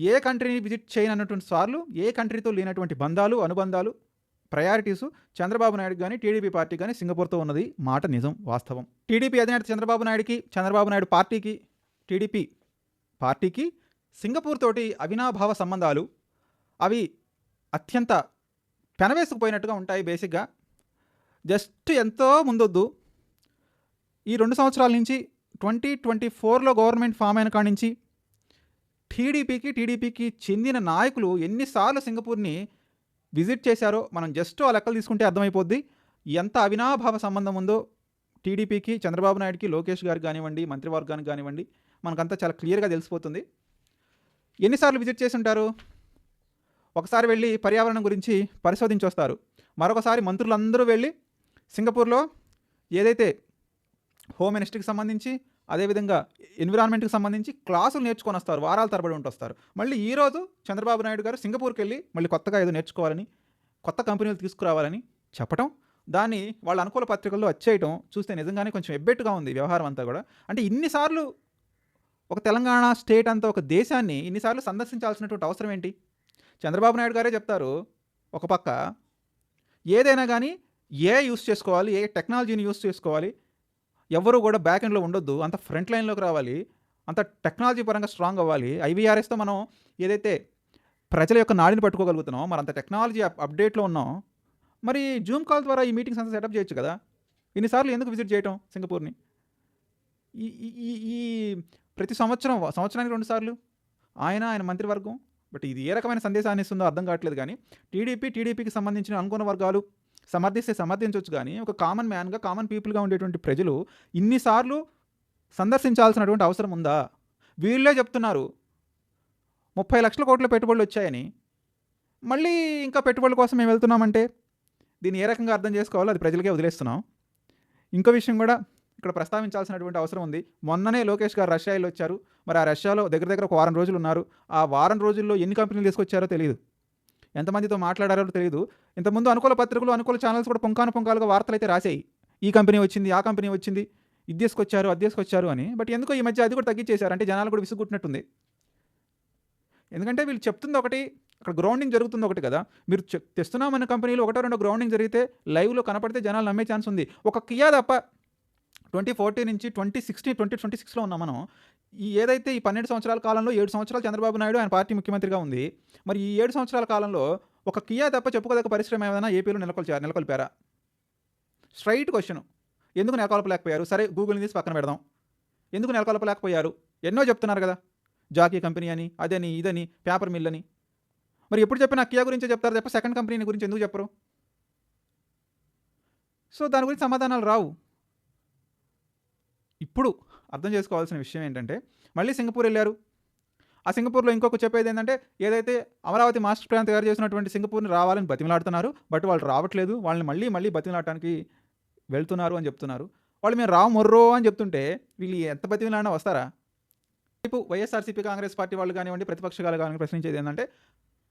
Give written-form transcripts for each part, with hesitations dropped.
ఏ కంట్రీని visit చేయనన్నటువంటి సార్లు ఏ కంట్రీతో లేనటువంటి బంధాలు, అనుబంధాలు, ప్రయారిటీసు చంద్రబాబు నాయుడుకి గానీ, టీడీపీ పార్టీకి గానీ సింగపూర్‌తో ఉన్నది మాట నిజం, వాస్తవం. టీడీపీ అధినేత చంద్రబాబు నాయుడుకి, చంద్రబాబు నాయుడు పార్టీకి, టీడీపీ పార్టీకి సింగపూర్ తోటి అవినాభావ సంబంధాలు అవి అత్యంత పెనవేసుకుపోయినట్టుగా ఉంటాయి బేసిక్‌గా. జస్ట్ ఎంతో ముందొద్దు ఈ 2 సంవత్సరాల నుంచి 2024లో గవర్నమెంట్ ఫామ్ అయిన కాడి నుంచి టీడీపీకి చెందిన నాయకులు ఎన్నిసార్లు సింగపూర్‌ని విజిట్ చేశారో మనం జస్ట్ ఆ లెక్కలు తీసుకుంటే అర్థమైపోద్ది. ఎంత అవినాభావ సంబంధం ఉందో టీడీపీకి, చంద్రబాబు నాయుడుకి, లోకేష్ గారికి కానివ్వండి, మంత్రివర్గానికి కానివ్వండి, మనకంతా చాలా క్లియర్‌గా తెలిసిపోతుంది. ఎన్నిసార్లు విజిట్ చేసి ఉంటారు? ఒకసారి వెళ్ళి పర్యావరణం గురించి పరిశోధించి వస్తారు. మరొకసారి మంత్రులందరూ వెళ్ళి సింగపూర్‌లో ఏదైతే హోమ్ మినిస్ట్రీకి సంబంధించి, అదేవిధంగా ఎన్విరాన్మెంట్కి సంబంధించి క్లాసులు నేర్చుకొని వస్తారు. వారాల తరబడి ఉంటొస్తారు. మళ్ళీ ఈరోజు చంద్రబాబు నాయుడు గారు సింగపూర్కి వెళ్ళి మళ్ళీ కొత్తగా ఏదో నేర్చుకోవాలని, కొత్త కంపెనీలు తీసుకురావాలని చెప్పటం, దాన్ని వాళ్ళ అనుకూల పత్రికల్లో వచ్చేయటం చూస్తే నిజంగానే కొంచెం ఎబ్బెట్టుగా ఉంది వ్యవహారం అంతా కూడా. అంటే ఇన్నిసార్లు ఒక తెలంగాణ స్టేట్ అంతా, ఒక దేశాన్ని ఇన్నిసార్లు సందర్శించాల్సినటువంటి అవసరం ఏంటి? చంద్రబాబు నాయుడు గారే చెప్తారు ఒక పక్క, ఏదైనా కానీ యూస్ చేసుకోవాలి, ఏ టెక్నాలజీని యూస్ చేసుకోవాలి, ఎవరు కూడా బ్యాక్ ఎండ్లో ఉండొద్దు, అంత ఫ్రంట్ లైన్లోకి రావాలి, అంత టెక్నాలజీ పరంగా స్ట్రాంగ్ అవ్వాలి. ఐవీఆర్ఎస్తో మనం ఏదైతే ప్రజల యొక్క నాడిని పట్టుకోగలుగుతున్నాం, మరి అంత టెక్నాలజీ అప్డేట్లో ఉన్నాం, మరి జూమ్ కాల్ ద్వారా ఈ మీటింగ్స్ అంతా సెటప్ చేయొచ్చు కదా. ఇన్నిసార్లు ఎందుకు విజిట్ చేయటం సింగపూర్ని? ఈ ఈ ఈ ప్రతి సంవత్సరానికి 2 సార్లు ఆయన మంత్రివర్గం. బట్ ఇది ఏ రకమైన సందేశాన్ని ఇస్తుందో అర్థం కావట్లేదు. కానీ టీడీపీకి సంబంధించిన అనుకున్న వర్గాలు సమర్థించవచ్చు, కానీ ఒక కామన్ మ్యాన్గా, కామన్ పీపుల్గా ఉండేటువంటి ప్రజలు ఇన్నిసార్లు సందర్శించాల్సినటువంటి అవసరం ఉందా? వీళ్ళే చెప్తున్నారు 30 లక్షల కోట్ల పెట్టుబడులు వచ్చాయని. మళ్ళీ ఇంకా పెట్టుబడుల కోసం మేము వెళ్తున్నామంటే దీన్ని ఏ రకంగా అర్థం చేసుకోవాలో అది ప్రజలకే వదిలేస్తున్నాం. ఇంకో విషయం కూడా ఇక్కడ ప్రస్తావించాల్సినటువంటి అవసరం ఉంది. మొన్ననే లోకేష్ గారు రష్యా వెళ్ళి వచ్చారు. మరి ఆ రష్యాలో దగ్గర ఒక వారం రోజులు ఉన్నారు. ఆ వారం రోజుల్లో ఎన్ని కంపెనీలు తీసుకొచ్చారో తెలియదు, ఎంతమందితో మాట్లాడారో తెలియదు. ఇంతకుముందు అనుకూల పత్రికలు, అనుకూల ఛానల్స్ కూడా పుంకానుగా వార్తలు అయితే రాసాయి. ఈ కంపెనీ వచ్చింది, ఆ కంపెనీ వచ్చింది, ఇది తీసుకొచ్చారు, అది తీసుకొచ్చారు అని. బట్ ఎందుకో ఈ మధ్య అది కూడా తగ్గించేశారు. అంటే జనాలు కూడా విసుగుట్టినట్టుంది. ఎందుకంటే వీళ్ళు చెప్తుంది ఒకటి, అక్కడ గ్రౌండింగ్ జరుగుతుంది ఒకటి కదా. మీరు తెస్తున్నామన్న కంపెనీలు ఒకటో రెండో గ్రౌండింగ్ జరిగితే లైవ్లో కనపడితే జనాలు నమ్మే ఛాన్స్ ఉంది. ఒక కియా తప్ప 2014 నుంచి 2026లో ఉన్నాం మనం. ఏదైతే ఈ 12 సంవత్సరాల కాలంలో 7 సంవత్సరాలు చంద్రబాబు నాయుడు ఆయన పార్టీ ముఖ్యమంత్రిగా ఉంది. మరి ఈ 7 సంవత్సరాల కాలంలో ఒక కియా తప్ప చెప్పుకోదగ్గ పరిశ్రమ ఏమైనా ఏపీలో నెలకొల్పారా? Straight question. ఎందుకు నెలకొల్పలేకపోయారు? సరే, గూగుల్ని తీసి పక్కన పెడదాం. ఎందుకు నెలకొల్పలేకపోయారు? ఎన్నో చెప్తున్నారు కదా, జాకీ కంపెనీ అని, అదని, ఇదని, పేపర్ మిల్ అని. మరి ఎప్పుడు చెప్పినా కియా గురించే చెప్తారు తప్ప సెకండ్ కంపెనీ గురించి ఎందుకు చెప్పరు? సో దాని గురించి సమాధానాలు రావు. ఇప్పుడు అర్థం చేసుకోవాల్సిన విషయం ఏంటంటే, మళ్ళీ సింగపూర్ వెళ్ళారు. ఆ సింగపూర్లో ఇంకొక చెప్పేది ఏంటంటే, ఏదైతే అమరావతి మాస్టర్ ప్లాన్ తయారు చేసినటువంటి సింగపూర్ని రావాలని బతిమలాడుతున్నారు. బట్ వాళ్ళు రావట్లేదు. వాళ్ళని మళ్ళీ బతిమలాడటానికి వెళ్తున్నారు అని చెప్తున్నారు. వాళ్ళు మేము రావు మొర్రో అని చెప్తుంటే వీళ్ళు ఎంత బతిమలాడినా వస్తారా? ఇప్పుడు వైఎస్ఆర్సీపీ, కాంగ్రెస్ పార్టీ వాళ్ళు కానివ్వండి, ప్రతిపక్షాలు కానివ్వండి ప్రశ్నించేది ఏంటంటే,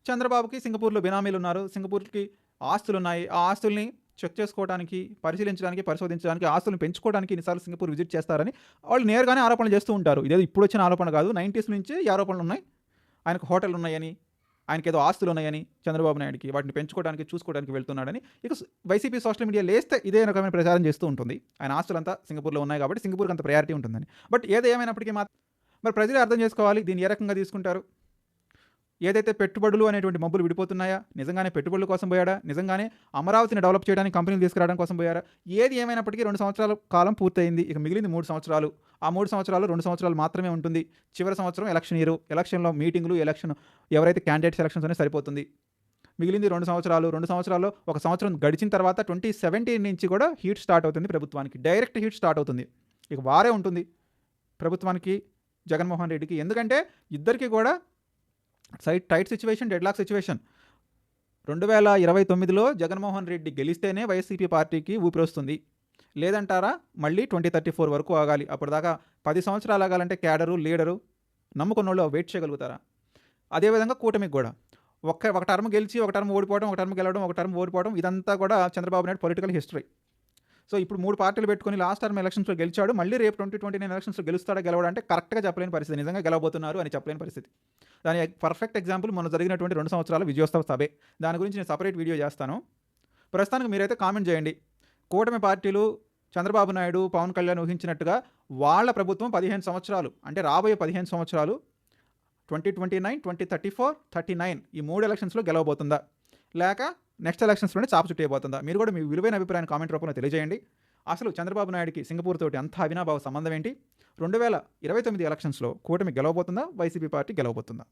చంద్రబాబుకి సింగపూర్లో బినామీలు ఉన్నారు, సింగపూర్కి ఆస్తులు ఉన్నాయి, ఆ ఆస్తుల్ని చెక్ చేసుకోవడానికి, పరిశీలించడానికి, పరిశోధించడానికి, ఆస్తులను పెంచుకోవడానికి ఇన్నిసార్లు సింగపూర్ విజిట్ చేస్తారని వాళ్ళు నేరుగానే ఆరోపణలు చేస్తూ ఉంటారు. ఇదేదో ఇప్పుడు వచ్చిన ఆరోపణ కాదు, 90s నుంచి ఈ ఆరోపణలు ఉన్నాయి. ఆయనకు హోటల్ ఉన్నాయని, ఆయనకి ఏదో ఆస్తులు ఉన్నాయని చంద్రబాబు నాయుడుకి, వాటిని పెంచుకోవడానికి, చూసుకోవడానికి వెళ్తున్నాడని ఇక వైసీపీ సోషల్ మీడియా లేస్తే ఇదే రకమైన ప్రచారం చేస్తూ ఉంటుంది. ఆయన ఆస్తులంతా సింగపూర్లో ఉన్నాయి కాబట్టి సింగపూర్కి అంత ప్రయారిటీ ఉంటుందని. బట్ ఏదేమైనప్పటికీ మరి ప్రజలు అర్థం చేసుకోవాలి దీన్ని ఏ రకంగా తీసుకుంటారు. ఏదైతే పెట్టుబడులు అనేటువంటి మబ్బులు విడిపోతున్నాయా? నిజంగానే పెట్టుబడుల కోసం పోయాడా? నిజంగానే అమరావతిని డెవలప్ చేయడానికి కంపెనీలు తీసుకురావడం కోసం పోయారా? ఏది ఏమైనప్పటికీ 2 సంవత్సరాల కాలం పూర్తయింది. ఇక మిగిలింది 3 సంవత్సరాలు. ఆ 3 సంవత్సరాలు 2 సంవత్సరాలు మాత్రమే ఉంటుంది. చివరి సంవత్సరం ఎలక్షన్ ఇయర్. ఎలక్షన్లో మీటింగ్లు, ఎలక్షన్ ఎవరైతే క్యాండిడేట్ సెలక్షన్స్ అనే సరిపోతుంది. మిగిలింది 2 సంవత్సరాలు. 2 సంవత్సరాల్లో ఒక సంవత్సరం గడిచిన తర్వాత 2017 నుంచి కూడా హీట్ స్టార్ట్ అవుతుంది ప్రభుత్వానికి. డైరెక్ట్ హీట్ స్టార్ట్ అవుతుంది. ఇక వారే ఉంటుంది ప్రభుత్వానికి, జగన్మోహన్ రెడ్డికి. ఎందుకంటే ఇద్దరికి కూడా టైట్ సిచ్యువేషన్, డెడ్లాక్ సిచ్యువేషన్. 2029లో జగన్మోహన్ రెడ్డి గెలిస్తేనే వైసీపీ పార్టీకి ఊపిరి వస్తుంది. లేదంటారా మళ్ళీ 2034 వరకు ఆగాలి. అప్పటిదాకా 10 సంవత్సరాలు ఆగాలంటే క్యాడరు, లీడరు నమ్ముకున్న వాళ్ళు వెయిట్ చేయగలుగుతారా? అదేవిధంగా కూటమికి కూడా ఒక టర్మ్ గెలిచి, ఒక టర్మ్ ఓడిపోవడం, ఒక టర్మ్ గెలవడం, ఒక టర్మ్ ఓడిపోవడం, ఇదంతా కూడా Chandrababu Naidu political history. So ఇప్పుడు 3 పార్టీలు పెట్టుకొని లాస్ట్ టర్మ్ ఎలక్షన్స్‌లో గెలిచాడు. మళ్ళీ రేపు 2029 ఎలక్షన్స్‌లో గెలుస్తాడా గెలవడా అంటే కరెక్ట్‌గా చెప్పలేని పరిస్థితి. నిజంగా గెలవబోతున్నారు అని చెప్పలేని పరిస్థితి. దాని పర్ఫెక్ట్ ఎగ్జాంపుల్ మొన్న జరిగినటువంటి 2 సంవత్సరాల విజయోత్సవ సభే. దాని గురించి నేను సెపరేట్ వీడియో చేస్తాను. ప్రస్తుతానికి మీరైతే కామెంట్ చేయండి. కూటమి పార్టీలు చంద్రబాబు నాయుడు, పవన్ కళ్యాణ్ ఊహించినట్టుగా వాళ్ళ ప్రభుత్వం 15 సంవత్సరాలు అంటే రాబోయే 15 సంవత్సరాలు 2029, 2034, 39 ఈ 3 ఎలక్షన్స్‌లో గెలవబోతుందా? లేక నెక్స్ట్ ఎలక్షన్స్‌లోనే చాప చుట్టేయబోతుందా? మీరు కూడా మీ విలువైన అభిప్రాయాన్ని కామెంట్ రూపంలో తెలియజేయండి. అసలు చంద్రబాబు నాయుడుకి సింగపూర్ తోటి అంత అవినాభావ సంబంధం ఏంటి? 2029 ఎలక్షన్స్‌లో కూటమి గెలవబోతుందా? YCP party గెలవబోతుందా?